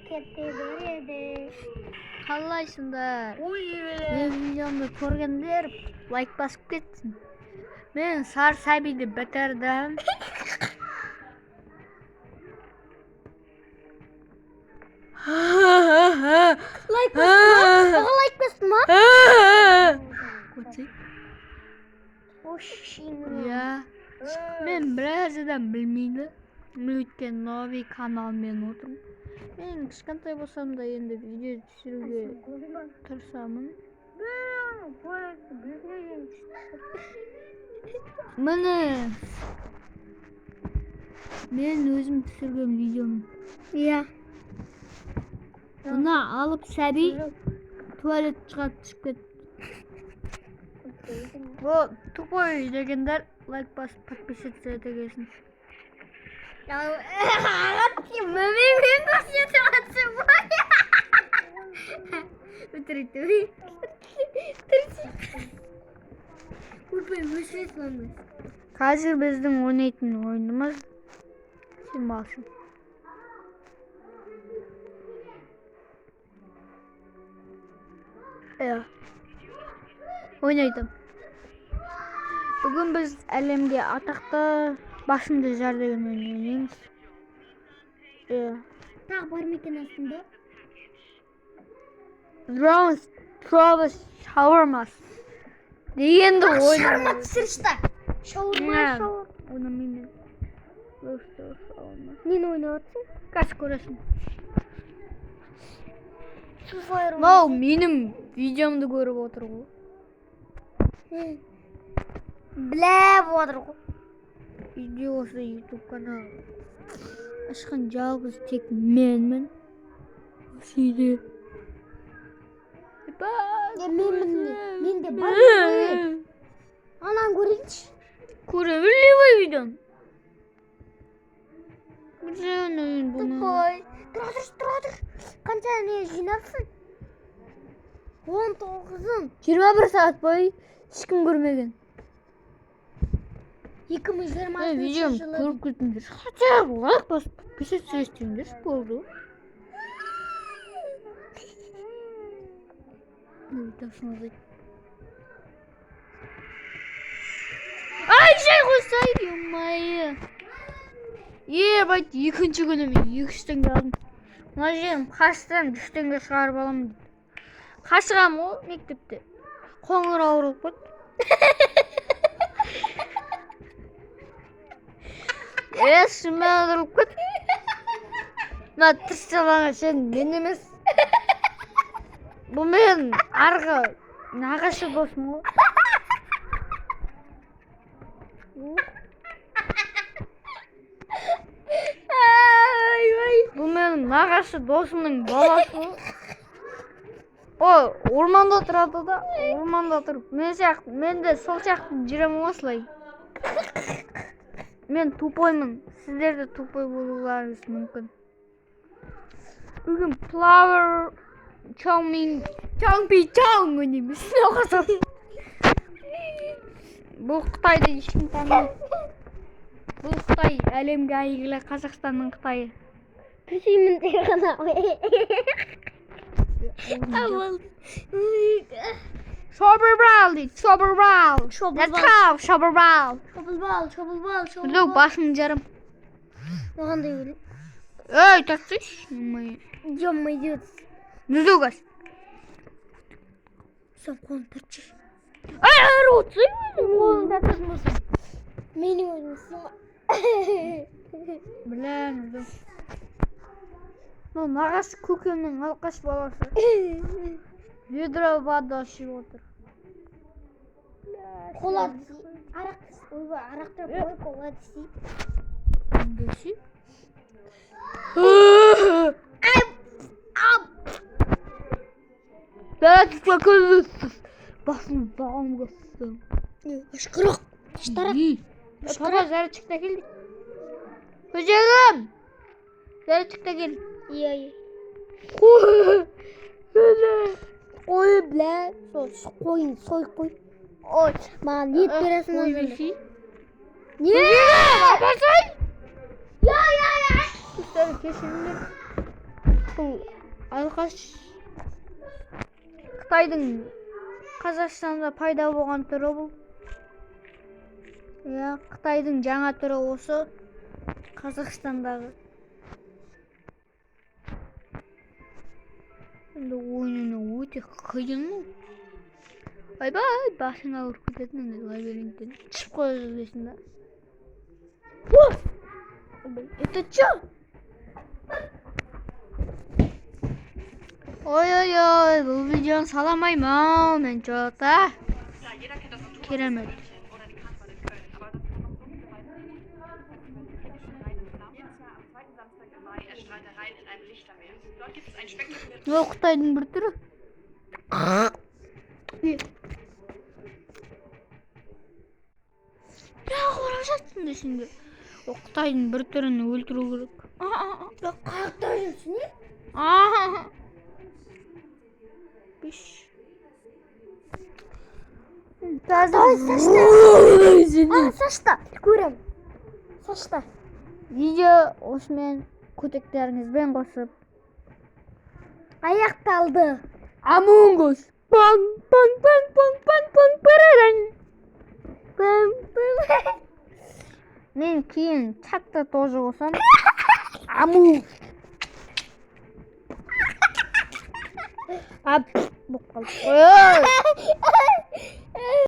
Ketteberedi. Қалайсыңдар? Мен видеомды көргендер лайк басып кетсін. Мен сар сәбиді бітірдім. Лайк бастың ма? Лайк бастың ма? Көтсей? Ошшиңі. Я. Мен біраз адам білмейді. Өйткені новый каналмен отырмын. Мен кішкентай болсам да енді видео түсіруге тырысамын. Міне. Мен өзім түсірген видеом. Иә. Мына алып сәби туалет шығарып түсіп кетті. Бұл тупой дегендер лайк басып подписаться ете келсін. Мен көрсетіп атсың ба? Өтірікті. Көрпей өшірет лаңыз. Қазір біздің ойнайтын ойынымыз сен балшын. Ойнайтын. Бүгін біз әлемге атақты басымды жар деген ойнаймыз. Тағы бар мекен астында? Travis Shawarmas дегенді ойнаймыз. Шаурма түсірішті. Шаурма. Ойнамаймен. Нені ойнап атсың? Қазір көресің. Суфайр. Мынау менің видеомды көріп отыр ғой. Біліп отыр ғой. Видеосы YouTube канал. Ашқан жалғыз тек менмін. Сүйде. Мен де бар ғой. Анан көрейінші. Көре білі видеом. Біржен ойын бұны. Тупой. Тұра тұр. Қанша не жинапсың? 19-ын. 21 сағат бойы ешкім көрмеген. 2020 Видеом жылы. көріп кетіңдер. Хотя лайк басып подписаться етіңдер болды. Ай, жай қойсай, ё-майы. Байт, екінші күні мен 200 теңге алдым. Мына жерім қашсам 100 теңге шығарып аламын дейді. Қашығам ол мектепте. Қоңырау ұрып қойды. Шымен ұрып қойды. Мына тырсалаңа сен мен емес. Бұл мен арғы нағашы досым ғой. Бұл менің нағашы досымның баласы. О, орманда тұрады да, орманда тұрып. Мен де сол сияқты жүремін осылай. Мен тупоймын. Сіздер де тупой болуларыңыз мүмкін. Бүгін Flower Chongpi-chong ойнаймыз. Бұл Қытайды ешкім танымайды. Бұл Қытай әлемге әйгілі Қазақстанның Қытайы. Күшеймін де ғана. Шобырбал дейді, шобырбал. Let's go, шобырбал. Шобылбал. Бұл басың жарым. Оғандай өлі. Эй, тақсыш. Жомма идет. Нүзугас. Сам қолын тәртші. Ай, ротсы. Қолын тәртші. Мені ойнысың. Білән, үзім. Нағасы көкемнің алқаш баласы. Ведро вода ішіп отыр. Қола десей. Арақтар қой қола десей. Десей? Дәрәтікке көзісіз. Басын бағым көзісіз. Ашқырық. Штарак. Шаба зәрчікті келді. Көжегім. Зәрчікті келді. Ие. Қой, бля. Қойын, қой. Ой, маған ет бересің өзіңді. Не? Апасай? Я. Күстері кешіріңдер. бұл алғаш Қытайдың Қазақстанда пайда болған түрі бұл. Иә, Қытайдың жаңа түрі осы Қазақстандағы. Енді ойыны өте қиын. Бай-бай, басыңа ұрып кететін лабиринттен. Түсіп қоя жазбайсың да. Это чё? Ой-ой-ой, бұл видеоны саламаймын мен жоқта. Керемет. Ол Қытайдың бір түрі. Ne uğraşacaksın da şimdi? O Kıtay'ın bir türünü öldürürük. Ya kalktırsın ne? Biş. Saçta. Көрем. Saçta. Видео осымен көтектеріңізбен қосып Аяқталды. Among Us. Пан пан пан пан пан пан параран. Мен кейін чатта тоже қосам. Аму. Ап, болып қалды.